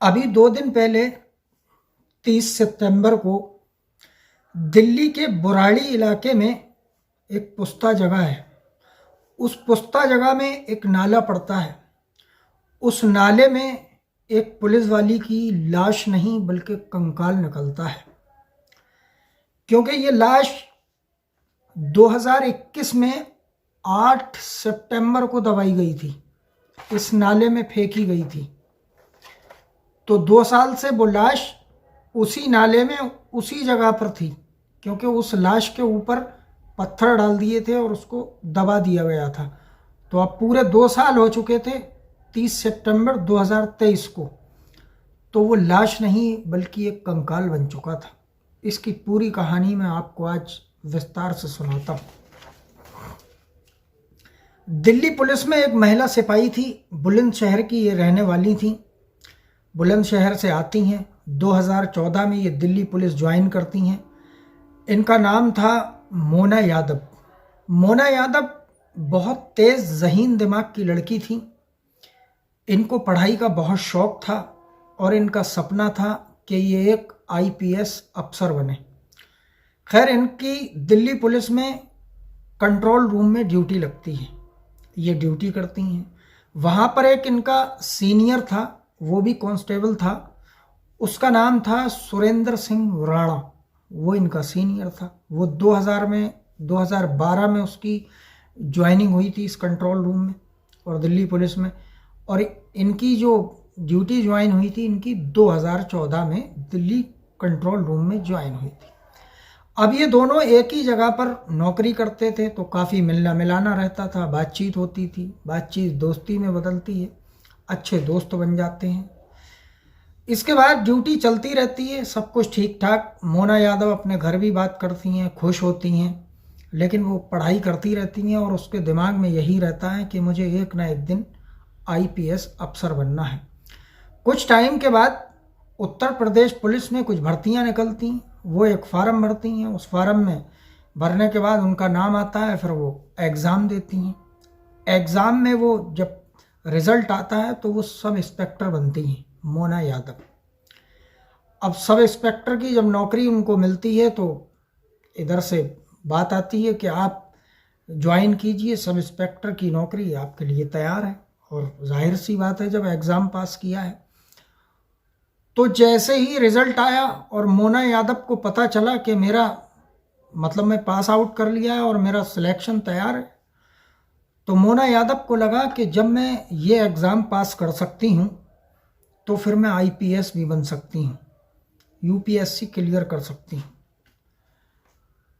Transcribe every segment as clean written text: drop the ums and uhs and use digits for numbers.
अभी 2 दिन पहले 30 सितंबर को दिल्ली के बुराड़ी इलाके में एक पुस्ता जगह है। उस पुस्ता जगह में एक नाला पड़ता है। उस नाले में एक पुलिस वाली की लाश नहीं बल्कि कंकाल निकलता है, क्योंकि ये लाश 2021 में 8 सितंबर को दबाई गई थी, इस नाले में फेंकी गई थी। तो 2 साल से वो लाश उसी नाले में उसी जगह पर थी, क्योंकि उस लाश के ऊपर पत्थर डाल दिए थे और उसको दबा दिया गया था। तो अब पूरे 2 साल हो चुके थे 30 सितंबर 2023 को, तो वो लाश नहीं बल्कि एक कंकाल बन चुका था। इसकी पूरी कहानी मैं आपको आज विस्तार से सुनाता हूँ। दिल्ली पुलिस में एक महिला सिपाही थी, बुलंदशहर की ये रहने वाली थी, बुलंदशहर से आती हैं। 2014 में ये दिल्ली पुलिस ज्वाइन करती हैं। इनका नाम था मोना यादव। मोना यादव बहुत तेज़ ज़हीन दिमाग की लड़की थी। इनको पढ़ाई का बहुत शौक़ था और इनका सपना था कि ये एक आईपीएस अफसर बने। खैर, इनकी दिल्ली पुलिस में कंट्रोल रूम में ड्यूटी लगती है, ये ड्यूटी करती हैं। वहाँ पर एक इनका सीनियर था, वो भी कांस्टेबल था, उसका नाम था सुरेंद्र सिंह राणा, वो इनका सीनियर था। वो 2012 में उसकी ज्वाइनिंग हुई थी इस कंट्रोल रूम में और दिल्ली पुलिस में, और इनकी जो ड्यूटी ज्वाइन हुई थी इनकी 2014 में दिल्ली कंट्रोल रूम में ज्वाइन हुई थी। अब ये दोनों एक ही जगह पर नौकरी करते थे, तो काफ़ी मिलना मिलाना रहता था, बातचीत होती थी, बातचीत दोस्ती में बदलती है, अच्छे दोस्त बन जाते हैं। इसके बाद ड्यूटी चलती रहती है, सब कुछ ठीक ठाक। मोना यादव अपने घर भी बात करती हैं, खुश होती हैं, लेकिन वो पढ़ाई करती रहती हैं और उसके दिमाग में यही रहता है कि मुझे एक ना एक दिन आईपीएस अफसर बनना है। कुछ टाइम के बाद उत्तर प्रदेश पुलिस में कुछ भर्तियां निकलती हैं, वो एक फार्म भरती हैं। उस फार्म में भरने के बाद उनका नाम आता है, फिर वो एग्ज़ाम देती हैं। एग्ज़ाम में वो जब रिज़ल्ट आता है तो वो सब इंस्पेक्टर बनती हैं मोना यादव। अब सब इंस्पेक्टर की जब नौकरी उनको मिलती है तो इधर से बात आती है कि आप ज्वाइन कीजिए, सब इंस्पेक्टर की नौकरी आपके लिए तैयार है। और जाहिर सी बात है, जब एग्ज़ाम पास किया है तो जैसे ही रिज़ल्ट आया और मोना यादव को पता चला कि मेरा मतलब मैं पास आउट कर लिया है और मेरा सिलेक्शन तैयार है, तो मोना यादव को लगा कि जब मैं ये एग्ज़ाम पास कर सकती हूँ तो फिर मैं आईपीएस भी बन सकती हूँ, यूपीएससी क्लियर कर सकती हूँ।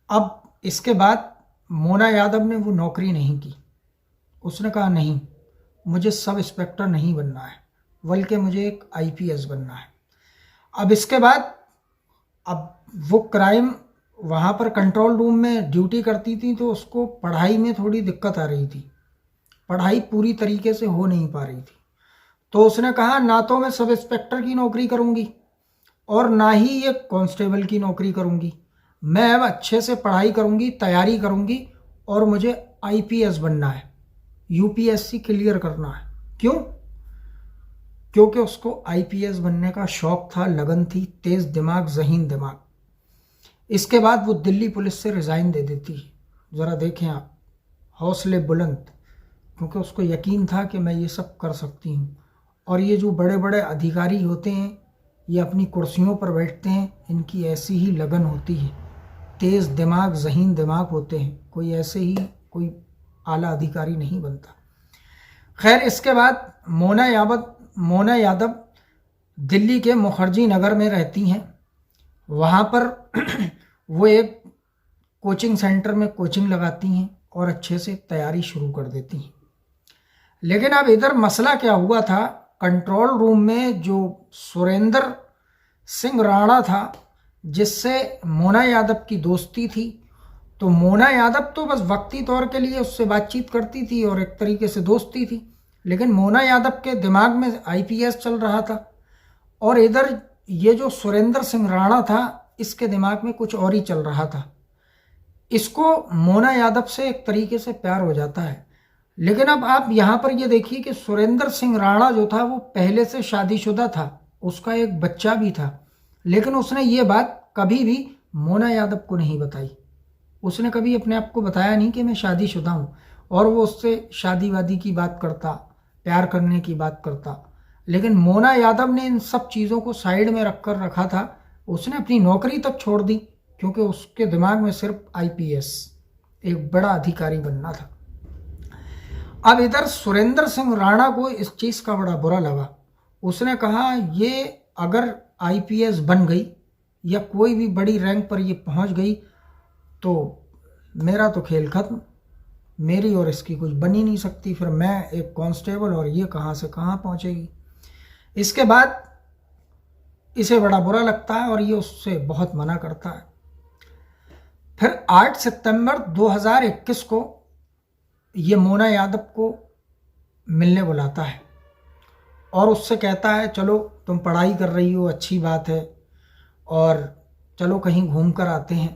अब इसके बाद मोना यादव ने वो नौकरी नहीं की। उसने कहा नहीं, मुझे सब इंस्पेक्टर नहीं बनना है, बल्कि मुझे एक आईपीएस बनना है। अब इसके बाद अब वो क्राइम वहाँ पर कंट्रोल रूम में ड्यूटी करती थी, तो उसको पढ़ाई में थोड़ी दिक्कत आ रही थी, पढ़ाई पूरी तरीके से हो नहीं पा रही थी। तो उसने कहा ना तो मैं सब इंस्पेक्टर की नौकरी करूँगी और ना ही ये कांस्टेबल की नौकरी करूँगी, मैं अब अच्छे से पढ़ाई करूँगी, तैयारी करूँगी और मुझे आईपीएस बनना है, यूपीएससी क्लियर करना है। क्यों? क्योंकि उसको आईपीएस बनने का शौक़ था, लगन थी, तेज़ दिमाग, ज़हीन दिमाग। इसके बाद वो दिल्ली पुलिस से रिज़ाइन दे देती है। ज़रा देखें आप, हौसले बुलंद, क्योंकि उसको यकीन था कि मैं ये सब कर सकती हूँ। और ये जो बड़े बड़े अधिकारी होते हैं, ये अपनी कुर्सियों पर बैठते हैं, इनकी ऐसी ही लगन होती है, तेज़ दिमाग, ज़हीन दिमाग होते हैं, कोई ऐसे ही कोई आला अधिकारी नहीं बनता। खैर, इसके बाद मोना यादव दिल्ली के मुखर्जी नगर में रहती हैं। वहाँ पर वो एक कोचिंग सेंटर में कोचिंग लगाती हैं और अच्छे से तैयारी शुरू कर देती हैं। लेकिन अब इधर मसला क्या हुआ था, कंट्रोल रूम में जो सुरेंद्र सिंह राणा था, जिससे मोना यादव की दोस्ती थी, तो मोना यादव तो बस वक्ती तौर के लिए उससे बातचीत करती थी और एक तरीके से दोस्ती थी, लेकिन मोना यादव के दिमाग में आईपीएस चल रहा था और इधर ये जो सुरेंद्र सिंह राणा था, इसके दिमाग में कुछ और ही चल रहा था। इसको मोना यादव से एक तरीके से प्यार हो जाता है। लेकिन अब आप यहाँ पर ये देखिए कि सुरेंद्र सिंह राणा जो था वो पहले से शादीशुदा था, उसका एक बच्चा भी था, लेकिन उसने ये बात कभी भी मोना यादव को नहीं बताई। उसने कभी अपने आप को बताया नहीं कि मैं शादीशुदा हूँ, और वो उससे शादी वादी की बात करता, प्यार करने की बात करता। लेकिन मोना यादव ने इन सब चीज़ों को साइड में रख कर रखा था। उसने अपनी नौकरी तक छोड़ दी, क्योंकि उसके दिमाग में सिर्फ आईपीएस, एक बड़ा अधिकारी बनना था। अब इधर सुरेंद्र सिंह राणा को इस चीज़ का बड़ा बुरा लगा। उसने कहा ये अगर आईपीएस बन गई या कोई भी बड़ी रैंक पर ये पहुंच गई तो मेरा तो खेल खत्म, मेरी और इसकी कुछ बन ही नहीं सकती। फिर मैं एक कांस्टेबल और ये कहाँ से कहाँ पहुंचेगी। इसके बाद इसे बड़ा बुरा लगता है और ये उससे बहुत मना करता है। फिर 8 सितंबर 2021 को ये मोना यादव को मिलने बुलाता है और उससे कहता है चलो तुम पढ़ाई कर रही हो, अच्छी बात है, और चलो कहीं घूम कर आते हैं,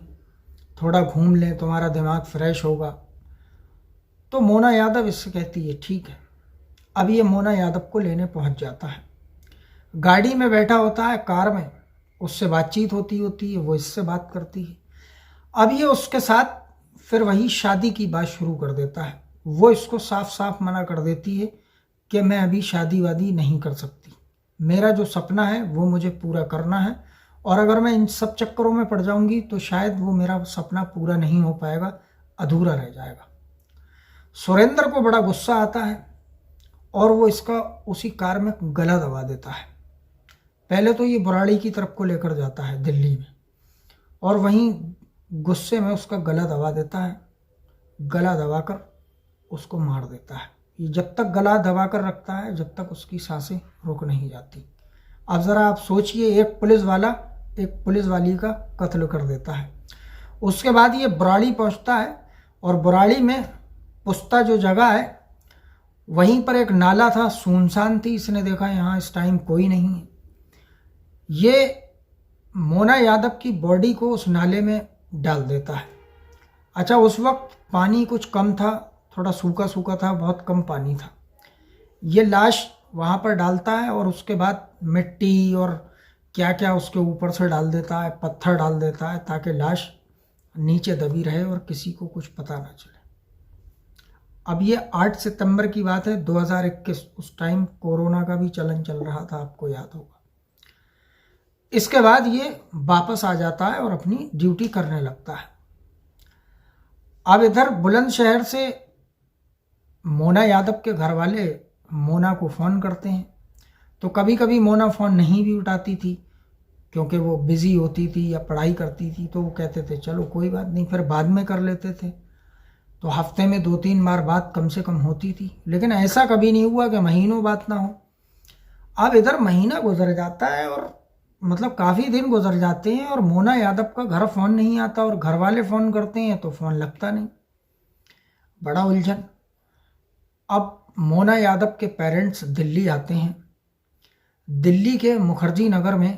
थोड़ा घूम लें, तुम्हारा दिमाग फ्रेश होगा। तो मोना यादव इससे कहती है ठीक है। अब ये मोना यादव को लेने पहुंच जाता है, गाड़ी में बैठा होता है, कार में, उससे बातचीत होती है, वो इससे बात करती है। अब ये उसके साथ फिर वही शादी की बात शुरू कर देता है। वो इसको साफ साफ मना कर देती है कि मैं अभी शादी वादी नहीं कर सकती, मेरा जो सपना है वो मुझे पूरा करना है, और अगर मैं इन सब चक्करों में पड़ जाऊंगी तो शायद वो मेरा सपना पूरा नहीं हो पाएगा, अधूरा रह जाएगा। सुरेंद्र को बड़ा गुस्सा आता है और वो इसका उसी कार में गला दबा देता है। पहले तो ये बुराड़ी की तरफ को लेकर जाता है दिल्ली में, और वहीं गुस्से में उसका गला दबा देता है। गला दबाकर उसको मार देता है। ये जब तक गला दबाकर रखता है जब तक उसकी सांसें रुक नहीं जाती। अब ज़रा आप सोचिए, एक पुलिस वाला एक पुलिस वाली का कत्ल कर देता है। उसके बाद ये बुराड़ी पहुंचता है, और बुराड़ी में पुस्ता जो जगह है वहीं पर एक नाला था, सुनसान थी। इसने देखा यहाँ इस टाइम कोई नहीं है। ये मोना यादव की बॉडी को उस नाले में डाल देता है। अच्छा, उस वक्त पानी कुछ कम था, थोड़ा सूखा सूखा था, बहुत कम पानी था। ये लाश वहाँ पर डालता है और उसके बाद मिट्टी और क्या क्या उसके ऊपर से डाल देता है, पत्थर डाल देता है, ताकि लाश नीचे दबी रहे और किसी को कुछ पता ना चले। अब ये 8 सितंबर की बात है 2021। उस टाइम कोरोना का भी चलन चल रहा था, आपको याद होगा। इसके बाद ये वापस आ जाता है और अपनी ड्यूटी करने लगता है। अब इधर बुलंदशहर से मोना यादव के घर वाले मोना को फ़ोन करते हैं, तो कभी कभी मोना फ़ोन नहीं भी उठाती थी, क्योंकि वो बिज़ी होती थी या पढ़ाई करती थी। तो वो कहते थे चलो कोई बात नहीं, फिर बाद में कर लेते थे। तो हफ्ते में 2-3 बार बात कम से कम होती थी, लेकिन ऐसा कभी नहीं हुआ कि महीनों बात ना हो। अब इधर महीना गुजर जाता है, और मतलब काफ़ी दिन गुजर जाते हैं, और मोना यादव का घर फ़ोन नहीं आता, और घर वाले फ़ोन करते हैं तो फ़ोन लगता नहीं। बड़ा उलझन। अब मोना यादव के पेरेंट्स दिल्ली आते हैं। दिल्ली के मुखर्जी नगर में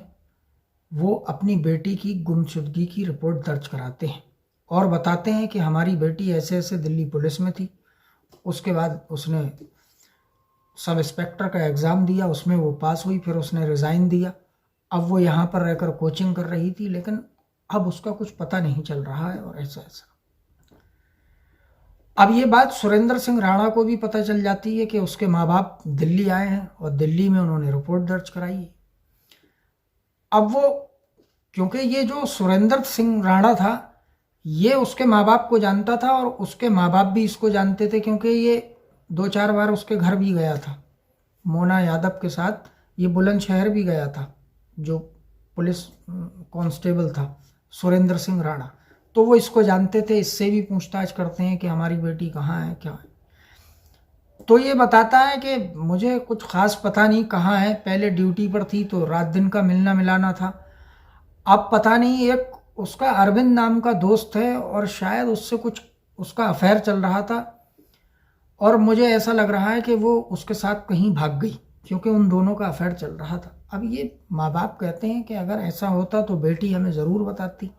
वो अपनी बेटी की गुमशुदगी की रिपोर्ट दर्ज कराते हैं और बताते हैं कि हमारी बेटी ऐसे ऐसे दिल्ली पुलिस में थी। उसके बाद उसने सब इंस्पेक्टर का एग्ज़ाम दिया, उसमें वो पास हुई, फिर उसने रिज़ाइन दिया। अब वो यहाँ पर रहकर कोचिंग कर रही थी, लेकिन अब उसका कुछ पता नहीं चल रहा है, और ऐसा ऐसा। अब ये बात सुरेंद्र सिंह राणा को भी पता चल जाती है कि उसके माँ बाप दिल्ली आए हैं और दिल्ली में उन्होंने रिपोर्ट दर्ज कराई है। अब वो, क्योंकि ये जो सुरेंद्र सिंह राणा था ये उसके माँ बाप को जानता था, और उसके माँ बाप भी इसको जानते थे, क्योंकि ये 2-4 बार उसके घर भी गया था। मोना यादव के साथ ये बुलंदशहर भी गया था, जो पुलिस कांस्टेबल था सुरेंद्र सिंह राणा। तो वो इसको जानते थे, इससे भी पूछताछ करते हैं कि हमारी बेटी कहाँ है, क्या है। तो ये बताता है कि मुझे कुछ ख़ास पता नहीं कहाँ है, पहले ड्यूटी पर थी तो रात दिन का मिलना मिलाना था। अब पता नहीं, एक उसका अरविंद नाम का दोस्त है और शायद उससे कुछ उसका अफेयर चल रहा था, और मुझे ऐसा लग रहा है कि वो उसके साथ कहीं भाग गई, क्योंकि उन दोनों का अफेयर चल रहा था। अब ये माँ बाप कहते हैं कि अगर ऐसा होता तो बेटी हमें ज़रूर बताती,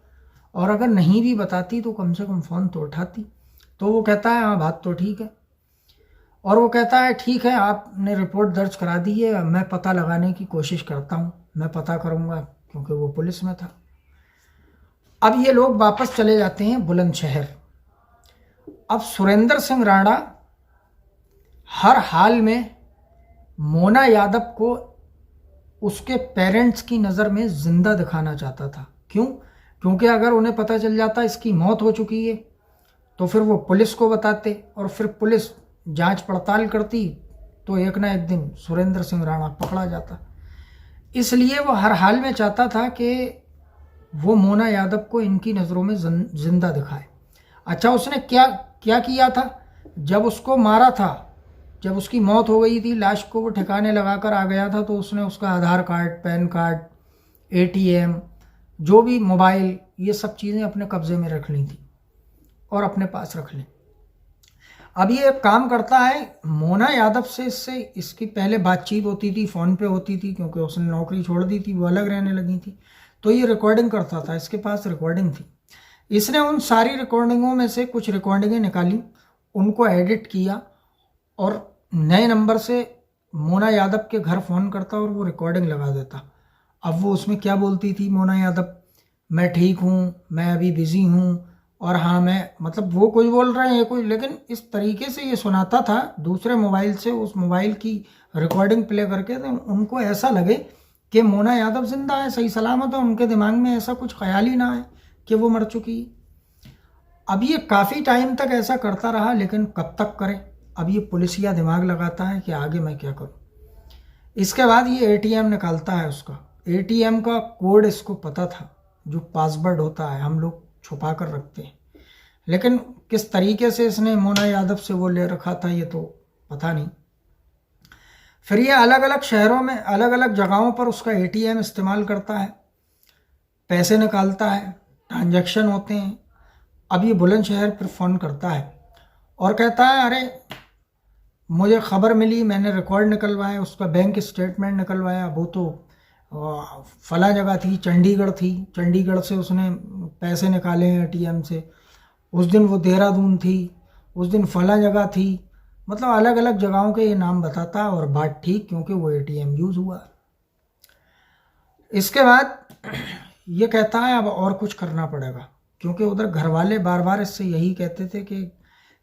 और अगर नहीं भी बताती तो कम से कम फ़ोन तो उठाती। तो वो कहता है हाँ बात तो ठीक है। और वो कहता है ठीक है, आपने रिपोर्ट दर्ज करा दी है, मैं पता लगाने की कोशिश करता हूँ, मैं पता करूँगा, क्योंकि वो पुलिस में था। अब ये लोग वापस चले जाते हैं बुलंदशहर। अब सुरेंद्र सिंह राणा हर हाल में मोना यादव को उसके पेरेंट्स की नज़र में ज़िंदा दिखाना चाहता था। क्यों? क्योंकि अगर उन्हें पता चल जाता इसकी मौत हो चुकी है तो फिर वो पुलिस को बताते, और फिर पुलिस जांच पड़ताल करती, तो एक ना एक दिन सुरेंद्र सिंह राणा पकड़ा जाता। इसलिए वो हर हाल में चाहता था कि वो मोना यादव को इनकी नज़रों में जिंदा दिखाए। अच्छा, उसने क्या क्या किया था? जब उसको मारा था, जब उसकी मौत हो गई थी, लाश को वो ठिकाने लगा कर आ गया था, तो उसने उसका आधार कार्ड, पैन कार्ड, ATM, जो भी मोबाइल, ये सब चीज़ें अपने कब्ज़े में रख ली थी और अपने पास रख ली। अब ये एक काम करता है, मोना यादव से इसकी पहले बातचीत होती थी, फ़ोन पे होती थी, क्योंकि उसने नौकरी छोड़ दी थी, वो अलग रहने लगी थी, तो ये रिकॉर्डिंग करता था, इसके पास रिकॉर्डिंग थी। इसने उन सारी रिकॉर्डिंगों में से कुछ रिकॉर्डिंगें निकाली, उनको एडिट किया और नए नंबर से मोना यादव के घर फ़ोन करता और वो रिकॉर्डिंग लगा देता। अब वो उसमें क्या बोलती थी मोना यादव? मैं ठीक हूँ, मैं अभी बिज़ी हूँ, और हाँ मैं, मतलब वो कोई बोल रहे हैं कोई, लेकिन इस तरीके से ये सुनाता था दूसरे मोबाइल से, उस मोबाइल की रिकॉर्डिंग प्ले करके, तो उनको ऐसा लगे कि मोना यादव जिंदा है, सही सलामत है, उनके दिमाग में ऐसा कुछ ख्याल ही ना आए कि वो मर चुकी है। अब ये काफ़ी टाइम तक ऐसा करता रहा, लेकिन कब तक करे? अब ये पुलिसिया दिमाग लगाता है कि आगे मैं क्या करूं। इसके बाद ये ATM निकालता है, उसका ATM का कोड इसको पता था, जो पासवर्ड होता है हम लोग छुपा कर रखते हैं, लेकिन किस तरीके से इसने मोना यादव से वो ले रखा था ये तो पता नहीं। फिर ये अलग अलग शहरों में, अलग अलग जगहों पर उसका ATM इस्तेमाल करता है, पैसे निकालता है, ट्रांजैक्शन होते हैं। अब ये बुलंदशहर पर फ़ोन करता है और कहता है अरे मुझे ख़बर मिली, मैंने रिकॉर्ड निकलवाया, उसका बैंक स्टेटमेंट निकलवाया, वो तो फला जगह थी, चंडीगढ़ थी, चंडीगढ़ से उसने पैसे निकाले हैं ATM से, उस दिन वो देहरादून थी, उस दिन फला जगह थी, मतलब अलग अलग जगहों के ये नाम बताता, और बात ठीक, क्योंकि वो ATM यूज़ हुआ। इसके बाद ये कहता है अब और कुछ करना पड़ेगा, क्योंकि उधर घर वाले बार बार इससे यही कहते थे कि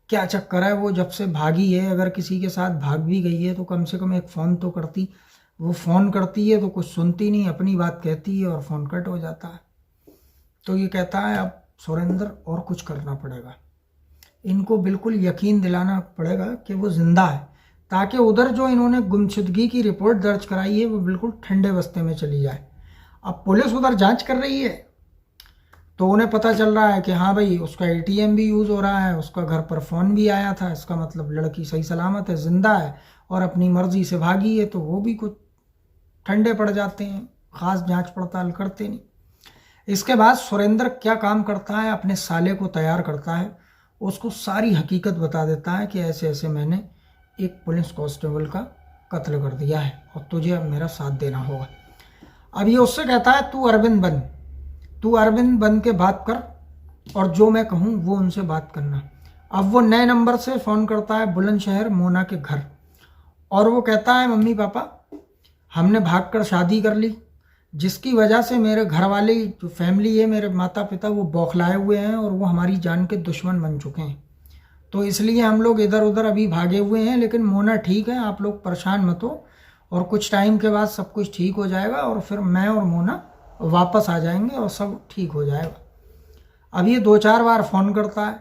क्या चक्कर है, वो जब से भागी है, अगर किसी के साथ भाग भी गई है तो कम से कम एक फ़ोन तो करती। वो फ़ोन करती है तो कुछ सुनती नहीं, अपनी बात कहती है और फ़ोन कट हो जाता है। तो ये कहता है अब सुरेंद्र और कुछ करना पड़ेगा, इनको बिल्कुल यकीन दिलाना पड़ेगा कि वो ज़िंदा है, ताकि उधर जो इन्होंने गुमशुदगी की रिपोर्ट दर्ज कराई है वो बिल्कुल ठंडे बस्ते में चली जाए। अब पुलिस उधर जांच कर रही है, तो उन्हें पता चल रहा है कि हाँ भाई उसका ATM भी यूज़ हो रहा है, उसका घर पर फ़ोन भी आया था, इसका मतलब लड़की सही सलामत है, ज़िंदा है और अपनी मर्ज़ी से भागी है, तो वो भी कुछ ठंडे पड़ जाते हैं, ख़ास जांच पड़ताल करते नहीं। इसके बाद सुरेंद्र क्या काम करता है, अपने साले को तैयार करता है, उसको सारी हकीकत बता देता है कि ऐसे ऐसे मैंने एक पुलिस कांस्टेबल का कत्ल कर दिया है और तुझे अब मेरा साथ देना होगा। अब ये उससे कहता है तू अरविंद बन के बात कर, और जो मैं कहूँ वो उनसे बात करना। अब वो नए नंबर से फ़ोन करता है बुलंदशहर मोना के घर, और वो कहता है मम्मी पापा हमने भागकर शादी कर ली, जिसकी वजह से मेरे घर वाले, जो फैमिली है, मेरे माता पिता, वो बौखलाए हुए हैं और वो हमारी जान के दुश्मन बन चुके हैं, तो इसलिए हम लोग इधर उधर अभी भागे हुए हैं, लेकिन मोना ठीक है, आप लोग परेशान मत हो, और कुछ टाइम के बाद सब कुछ ठीक हो जाएगा और फिर मैं और मोना वापस आ जाएंगे और सब ठीक हो जाएगा। अब ये 2-4 बार फ़ोन करता है।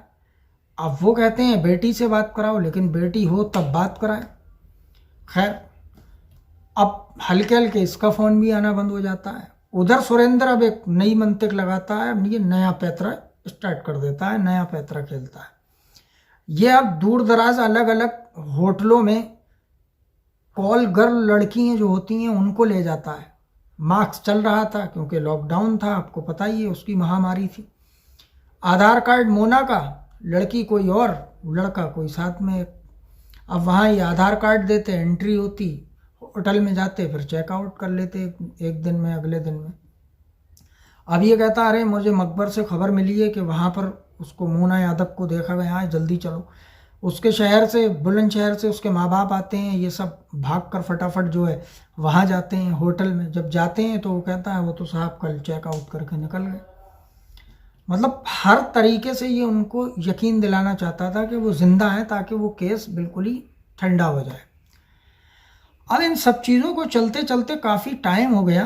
अब वो कहते हैं बेटी से बात कराओ, लेकिन बेटी हो तब बात कराए। खैर, अब हल्के हल्के इसका फ़ोन भी आना बंद हो जाता है। उधर सुरेंद्र अब एक नई मंतिक लगाता है, अब ये नया पैतरा स्टार्ट कर देता है, नया पैतरा खेलता है। ये अब दूर दराज अलग अलग होटलों में कॉल गर्ल लड़कियाँ जो होती हैं उनको ले जाता है। मास्क चल रहा था क्योंकि लॉकडाउन था, आपको पता ही है, उसकी महामारी थी। आधार कार्ड मोना का, लड़की कोई और, लड़का कोई साथ में। अब वहाँ ये आधार कार्ड देते, एंट्री होती, होटल में जाते, फिर चेकआउट कर लेते एक दिन में, अगले दिन में। अब ये कहता अरे मुझे मकबर से खबर मिली है कि वहाँ पर उसको मोना यादव को देखा गया है, जल्दी चलो। उसके शहर से, बुलंदशहर से उसके माँ बाप आते हैं, ये सब भाग कर फटाफट जो है वहाँ जाते हैं होटल में। जब जाते हैं तो वो कहता है वो तो साहब कल चेकआउट करके निकल गए। मतलब हर तरीके से ये उनको यकीन दिलाना चाहता था कि वो जिंदा है, ताकि वो केस बिल्कुल ही ठंडा हो जाए। अब इन सब चीज़ों को चलते चलते काफ़ी टाइम हो गया,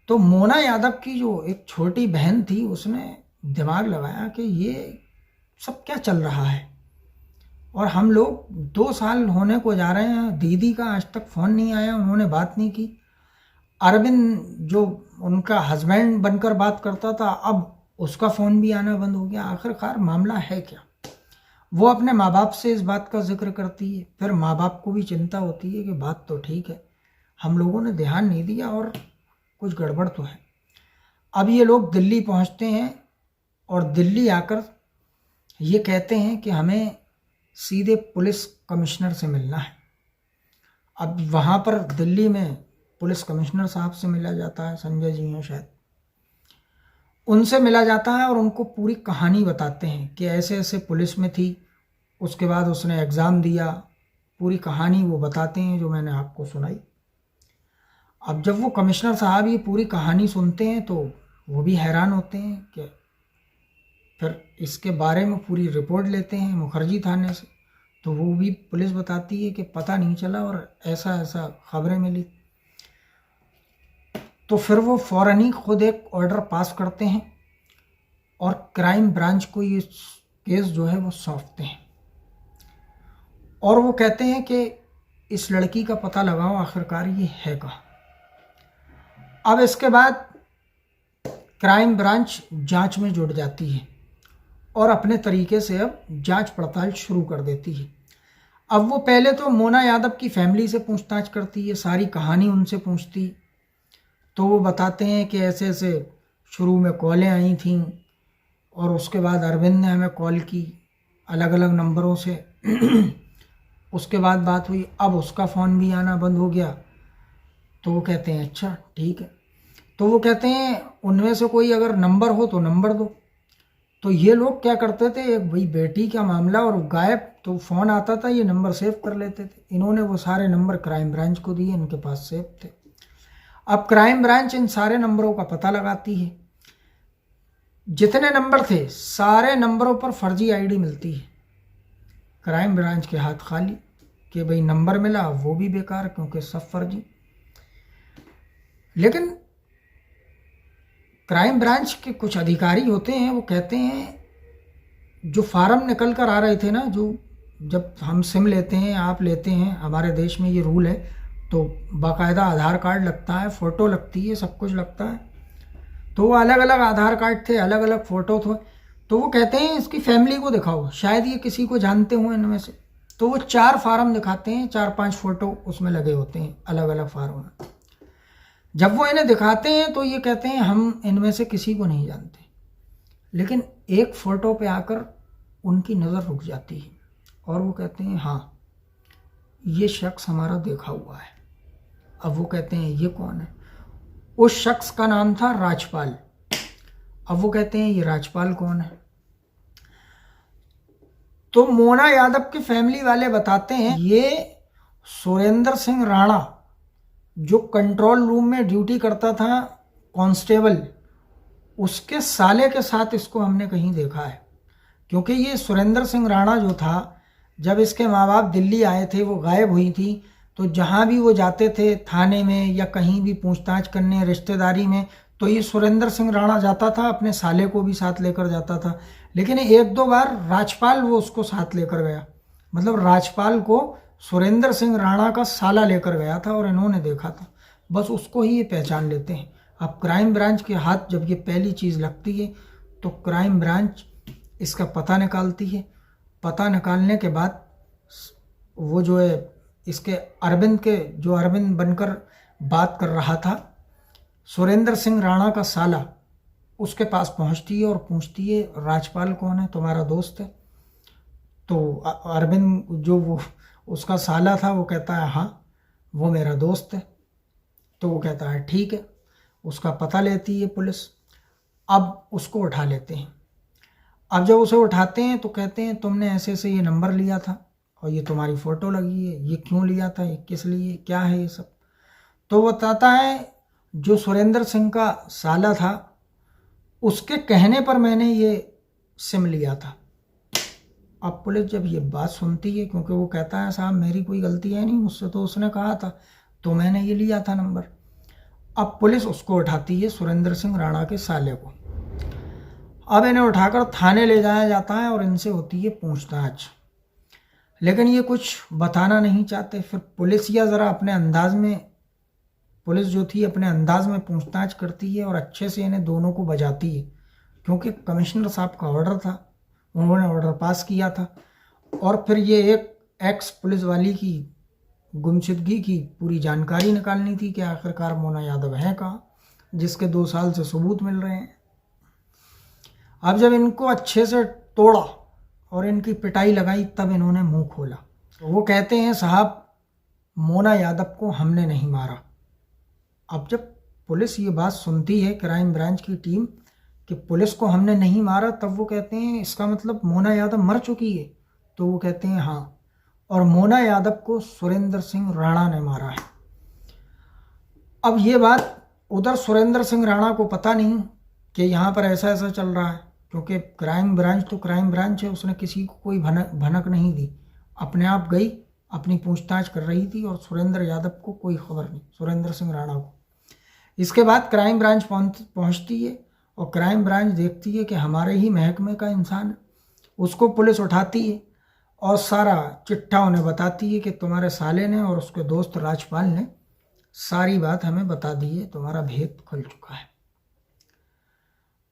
तो मोना यादव की जो एक छोटी बहन थी उसने दिमाग लगाया कि ये सब क्या चल रहा है, और हम लोग 2 साल होने को जा रहे हैं, दीदी का आज तक फ़ोन नहीं आया, उन्होंने बात नहीं की। अरविंद जो उनका हस्बैंड बनकर बात करता था, अब उसका फ़ोन भी आना बंद हो गया। आखिरकार मामला है क्या? वो अपने माँ बाप से इस बात का जिक्र करती है, फिर माँ बाप को भी चिंता होती है कि बात तो ठीक है, हम लोगों ने ध्यान नहीं दिया और कुछ गड़बड़ तो है। अब ये लोग दिल्ली पहुंचते हैं और दिल्ली आकर ये कहते हैं कि हमें सीधे पुलिस कमिश्नर से मिलना है। अब वहाँ पर दिल्ली में पुलिस कमिश्नर साहब से मिला जाता है, संजय जी हैं शायद, उनसे मिला जाता है और उनको पूरी कहानी बताते हैं कि ऐसे ऐसे पुलिस में थी, उसके बाद उसने एग्ज़ाम दिया, पूरी कहानी वो बताते हैं जो मैंने आपको सुनाई। अब जब वो कमिश्नर साहब ये पूरी कहानी सुनते हैं तो वो भी हैरान होते हैं कि फिर इसके बारे में पूरी रिपोर्ट लेते हैं मुखर्जी थाने से, तो वो भी पुलिस बताती है कि पता नहीं चला और ऐसा ऐसा खबरें मिली। तो फिर वो फ़ौरन ही खुद एक ऑर्डर पास करते हैं और क्राइम ब्रांच को ये केस जो है वो सौंपते हैं, और वो कहते हैं कि इस लड़की का पता लगाओ आखिरकार ये है कहाँ। अब इसके बाद क्राइम ब्रांच जांच में जुट जाती है और अपने तरीके से अब जांच पड़ताल शुरू कर देती है। अब वो पहले तो मोना यादव की फैमिली से पूछताछ करती है, सारी कहानी उनसे पूछती, तो वो बताते हैं कि ऐसे ऐसे शुरू में कॉलें आई थीं और उसके बाद अरविंद ने हमें कॉल की अलग अलग नंबरों से उसके बाद बात हुई, अब उसका फ़ोन भी आना बंद हो गया। तो वो कहते हैं अच्छा ठीक है, तो वो कहते हैं उनमें से कोई अगर नंबर हो तो नंबर दो। तो ये लोग क्या करते थे, एक भाई बेटी का मामला और गायब, तो फ़ोन आता था, ये नंबर सेव कर लेते थे। इन्होंने वो सारे नंबर क्राइम ब्रांच को दिए, इनके पास सेव थे। अब क्राइम ब्रांच इन सारे नंबरों का पता लगाती है, जितने नंबर थे सारे नंबरों पर फर्जी आईडी मिलती है। क्राइम ब्रांच के हाथ खाली कि भाई नंबर मिला वो भी बेकार, क्योंकि सब फर्जी। लेकिन क्राइम ब्रांच के कुछ अधिकारी होते हैं, वो कहते हैं जो फार्म निकल कर आ रहे थे ना, जो जब हम सिम लेते हैं, आप लेते हैं, हमारे देश में ये रूल है, तो बाकायदा आधार कार्ड लगता है, फ़ोटो लगती है, सब कुछ लगता है। तो वो अलग अलग आधार कार्ड थे, अलग अलग फ़ोटो थे। तो वो कहते हैं इसकी फैमिली को दिखाओ, शायद ये किसी को जानते हों इनमें से। तो वो 4 फार्म दिखाते हैं, 4-5 फ़ोटो उसमें लगे होते हैं अलग अलग फार्म में। जब वो इन्हें दिखाते हैं तो ये कहते हैं हम इनमें से किसी को नहीं जानते, लेकिन एक फ़ोटो पे आकर उनकी नज़र रुक जाती है और वो कहते हैं हाँ ये शख्स हमारा देखा हुआ है। अब वो कहते हैं ये कौन है? उस शख्स का नाम था राजपाल। अब वो कहते हैं ये राजपाल कौन है? तो मोना यादव के फैमिली वाले बताते हैं ये सुरेंद्र सिंह राणा, जो कंट्रोल रूम में ड्यूटी करता था कांस्टेबल, उसके साले के साथ इसको हमने कहीं देखा है। क्योंकि ये सुरेंद्र सिंह राणा जो था, जब इसके माँ बाप दिल्ली आए थे, वो गायब हुई थी, तो जहाँ भी वो जाते थे थाने में या कहीं भी पूछताछ करने रिश्तेदारी में, तो ये सुरेंद्र सिंह राणा जाता था, अपने साले को भी साथ लेकर जाता था। लेकिन 1-2 बार राजपाल वो उसको साथ लेकर गया, मतलब राजपाल को सुरेंद्र सिंह राणा का साला लेकर गया था और इन्होंने देखा था। बस उसको ही ये पहचान लेते हैं। अब क्राइम ब्रांच के हाथ जब ये पहली चीज़ लगती है तो क्राइम ब्रांच इसका पता निकालती है। पता निकालने के बाद वो जो है इसके अरविंद के, जो अरविंद बनकर बात कर रहा था, सुरेंद्र सिंह राणा का साला, उसके पास पहुंचती है और पूछती है राजपाल कौन है, तुम्हारा दोस्त है? तो अरविंद जो वो उसका साला था वो कहता है हाँ वो मेरा दोस्त है। तो वो कहता है ठीक है, उसका पता लेती है पुलिस। अब उसको उठा लेते हैं। अब जब उसे उठाते हैं तो कहते हैं तुमने ऐसे ऐसे ये नंबर लिया था और ये तुम्हारी फ़ोटो लगी है, ये क्यों लिया था, ये किस लिए, क्या है ये सब। तो वो बताता है जो सुरेंद्र सिंह का साला था उसके कहने पर मैंने ये सिम लिया था। अब पुलिस जब ये बात सुनती है, क्योंकि वो कहता है साहब मेरी कोई गलती है नहीं, मुझसे तो उसने कहा था तो मैंने ये लिया था नंबर। अब पुलिस उसको उठाती है, सुरेंद्र सिंह राणा के साले को। अब इन्हें उठाकर थाने ले जाया जाता है और इनसे होती है पूछताछ, लेकिन ये कुछ बताना नहीं चाहते। फिर पुलिस या ज़रा अपने अंदाज में, पुलिस जो थी अपने अंदाज में पूछताछ करती है और अच्छे से इन्हें दोनों को बजाती है, क्योंकि कमिश्नर साहब का ऑर्डर था, उन्होंने ऑर्डर पास किया था। और फिर ये एक एक्स पुलिस वाली की गुमशुदगी की पूरी जानकारी निकालनी थी कि आखिरकार मोना यादव है कहाँ, जिसके 2 साल से सबूत मिल रहे हैं। अब जब इनको अच्छे से तोड़ा और इनकी पिटाई लगाई तब इन्होंने मुंह खोला। तो वो कहते हैं साहब मोना यादव को हमने नहीं मारा। अब जब पुलिस ये बात सुनती है, क्राइम ब्रांच की टीम, कि पुलिस को हमने नहीं मारा, तब वो कहते हैं इसका मतलब मोना यादव मर चुकी है। तो वो कहते हैं हाँ, और मोना यादव को सुरेंद्र सिंह राणा ने मारा है। अब ये बात उधर सुरेंद्र सिंह राणा को पता नहीं कि यहाँ पर ऐसा ऐसा चल रहा है, क्योंकि क्राइम ब्रांच तो क्राइम ब्रांच है, उसने किसी को कोई भनक नहीं दी, अपने आप गई, अपनी पूछताछ कर रही थी और सुरेंद्र यादव को कोई खबर नहीं, सुरेंद्र सिंह राणा को। इसके बाद क्राइम ब्रांच पहुंचती है और क्राइम ब्रांच देखती है कि हमारे ही महकमे का इंसान है। उसको पुलिस उठाती है और सारा चिट्ठा उन्हें बताती है कि तुम्हारे साले ने और उसके दोस्त राजपाल ने सारी बात हमें बता दी है, तुम्हारा भेद खुल चुका है।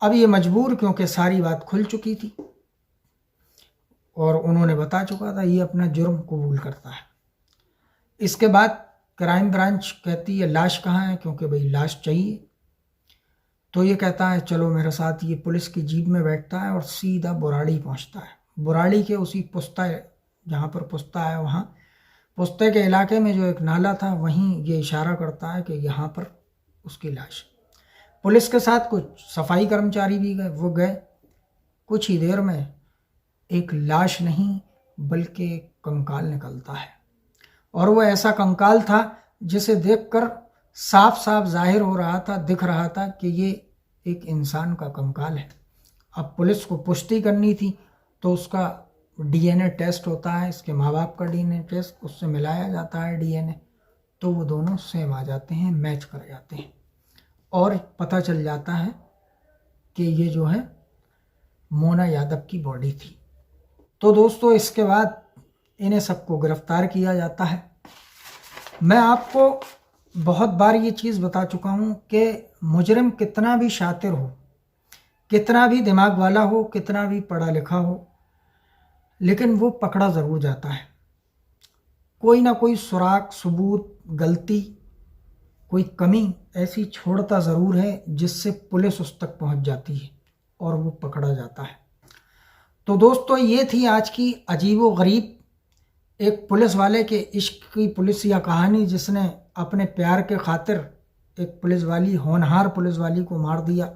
अब ये मजबूर, क्योंकि सारी बात खुल चुकी थी और उन्होंने बता चुका था, ये अपना जुर्म कबूल करता है। इसके बाद क्राइम ब्रांच कहती है लाश कहाँ है, क्योंकि भाई लाश चाहिए। तो ये कहता है चलो मेरे साथ। ये पुलिस की जीप में बैठता है और सीधा बुराड़ी पहुंचता है। बुराड़ी के उसी पुस्ता, जहाँ पर पुस्ता है, वहाँ पुस्ते के इलाके में जो एक नाला था, वहीं ये इशारा करता है कि यहाँ पर उसकी लाश। पुलिस के साथ कुछ सफाई कर्मचारी भी गए, वो गए। कुछ ही देर में एक लाश नहीं बल्कि एक कंकाल निकलता है, और वो ऐसा कंकाल था जिसे देखकर साफ साफ जाहिर हो रहा था, दिख रहा था कि ये एक इंसान का कंकाल है। अब पुलिस को पुष्टि करनी थी, तो उसका डीएनए टेस्ट होता है, इसके माँ बाप का डीएनए टेस्ट, उससे मिलाया जाता है डीएनए, तो वो दोनों सेम आ जाते हैं, मैच कर जाते हैं और पता चल जाता है कि ये जो है मोना यादव की बॉडी थी। तो दोस्तों इसके बाद इन्हें सबको गिरफ्तार किया जाता है। मैं आपको बहुत बार ये चीज़ बता चुका हूँ कि मुजरिम कितना भी शातिर हो, कितना भी दिमाग वाला हो, कितना भी पढ़ा लिखा हो, लेकिन वो पकड़ा ज़रूर जाता है। कोई ना कोई सुराग, सबूत, गलती, कोई कमी ऐसी छोड़ता ज़रूर है जिससे पुलिस उस तक पहुँच जाती है और वो पकड़ा जाता है। तो दोस्तों ये थी आज की अजीबो गरीब एक पुलिस वाले के इश्क की पुलिसिया कहानी, जिसने अपने प्यार के खातिर एक पुलिस वाली, होनहार पुलिस वाली को मार दिया।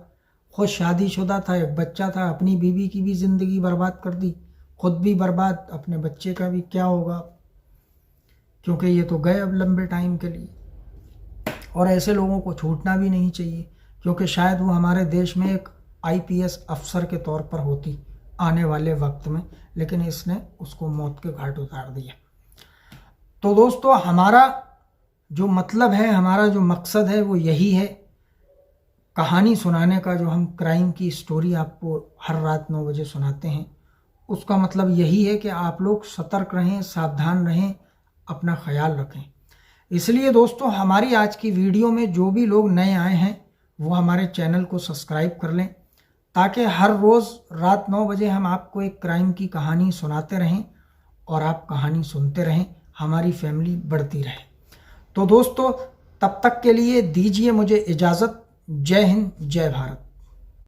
खुद शादीशुदा था, एक बच्चा था, अपनी बीवी की भी ज़िंदगी बर्बाद कर दी, खुद भी बर्बाद, अपने बच्चे का भी क्या होगा, क्योंकि ये तो गए अब लंबे टाइम के लिए। और ऐसे लोगों को छूटना भी नहीं चाहिए, क्योंकि शायद वो हमारे देश में एक आईपीएस अफसर के तौर पर होती आने वाले वक्त में, लेकिन इसने उसको मौत के घाट उतार दिया। तो दोस्तों हमारा जो मतलब है, हमारा जो मकसद है वो यही है, कहानी सुनाने का। जो हम क्राइम की स्टोरी आपको हर रात 9 बजे सुनाते हैं, उसका मतलब यही है कि आप लोग सतर्क रहें, सावधान रहें, अपना ख्याल रखें। इसलिए दोस्तों हमारी आज की वीडियो में जो भी लोग नए आए हैं वो हमारे चैनल को सब्सक्राइब कर लें, ताकि हर रोज़ रात 9 बजे हम आपको एक क्राइम की कहानी सुनाते रहें और आप कहानी सुनते रहें, हमारी फैमिली बढ़ती रहे। तो दोस्तों तब तक के लिए दीजिए मुझे इजाज़त। जय हिंद, जय भारत।